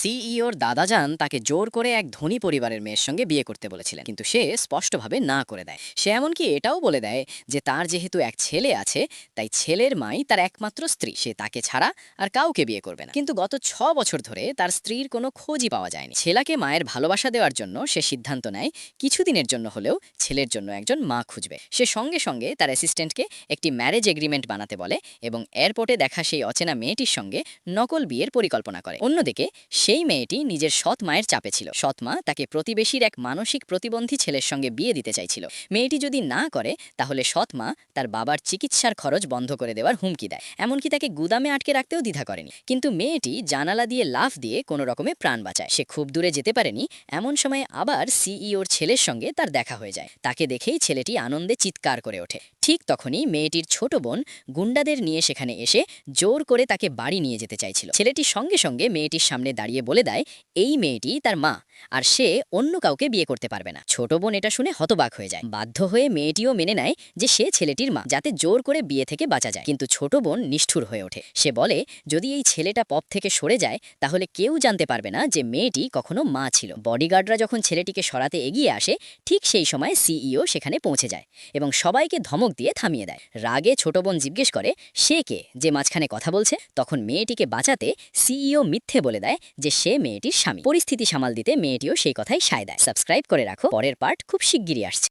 সিইওর দাদাজান তাকে জোর করে এক ধনী পরিবারের মেয়ের সঙ্গে বিয়ে করতে বলেছিলেন, কিন্তু সে স্পষ্টভাবে না করে দেয়। সে এমনকি এটাও বলে দেয় যে তার যেহেতু এক ছেলে আছে, তাই ছেলের মাই তার একমাত্র স্ত্রী, সে তাকে ছাড়া আর কাউকে বিয়ে করবে না। কিন্তু গত 6 বছর ধরে তার স্ত্রীর কোনো খোঁজই পাওয়া যায়নি। ছেলেকে মায়ের ভালোবাসা দেওয়ার জন্য সে সিদ্ধান্ত নেয় কিছুদিনের জন্য হলেও ছেলের জন্য একজন মা খুঁজবে। সে সঙ্গে সঙ্গে তার অ্যাসিস্ট্যান্টকে একটি ম্যারেজ এগ্রিমেন্ট বানাতে বলে এবং এয়ারপোর্টে দেখা সেই অচেনা মেয়েটির সঙ্গে নকল বিয়ের পরিকল্পনা করে। অন্যদিকে সেই মেয়েটি নিজের সৎ মায়ের চাপে ছিল। সৎ মা তাকে প্রতিবেশীর এক মানসিক প্রতিবন্ধী ছেলের সঙ্গে বিয়ে দিতে চাইছিল। মেয়েটি যদি না করে তাহলে সৎ মা তার বাবার চিকিৎসার খরচ বন্ধ করে দেওয়ার হুমকি দেয়, এমনকি তাকে গুদামে আটকে রাখতেও দ্বিধা করেনি। কিন্তু মেয়েটি জানালা দিয়ে লাফ দিয়ে কোনো রকমে প্রাণ বাঁচায়। সে খুব দূরে যেতে পারেনি। এমন সময় আবার সিইওর ছেলের সঙ্গে তার দেখা হয়ে যায়। তাকে দেখেই ছেলেটি আনন্দে চিৎকার করে ওঠে। ঠিক তখনই মেয়েটির ছোট বোন গুন্ডাদের নিয়ে সেখানে এসে জোর করে তাকে বাড়ি নিয়ে যেতে চাইছিল। ছেলেটি সঙ্গে সঙ্গে মেয়েটির সামনে দাঁড়িয়ে বলে দেয় এই মেয়েটি তার মা, আর সে অন্য কাউকে বিয়ে করতে পারবে না। ছোট বোন এটা শুনে হতবাক হয়ে যায়। বাধ্য হয়ে মেয়েটিও মেনে নেয় যে সে ছেলেটির মা, যাতে জোর করে বিয়ে থেকে বাঁচা যায়। কিন্তু ছোট বোন নিষ্ঠুর হয়ে ওঠে। সে বলে যদি এই ছেলেটা পথ থেকে সরে যায় তাহলে কেউ জানতে পারবে না যে মেয়েটি কখনো মা ছিল। বডিগার্ডরা যখন ছেলেটিকে সরাতে এগিয়ে আসে, ঠিক সেই সময় সিইও সেখানে পৌঁছে যায় এবং সবাইকে ধমক দিয়ে থামিয়ে দেয়। রাগে ছোট বোন জিজ্ঞেস করে সে কে, যে মাঝখানে কথা বলছে। তখন মেয়েটিকে বাঁচাতে সিইও মিথ্যে বলে দেয় যে সে মেয়েটির স্বামী। পরিস্থিতি সামাল দিতে মেয়েটিও সেই কথাই সায় দেয়। সাবস্ক্রাইব করে রাখো, পরের পার্ট খুব শিগগিরই আসছে।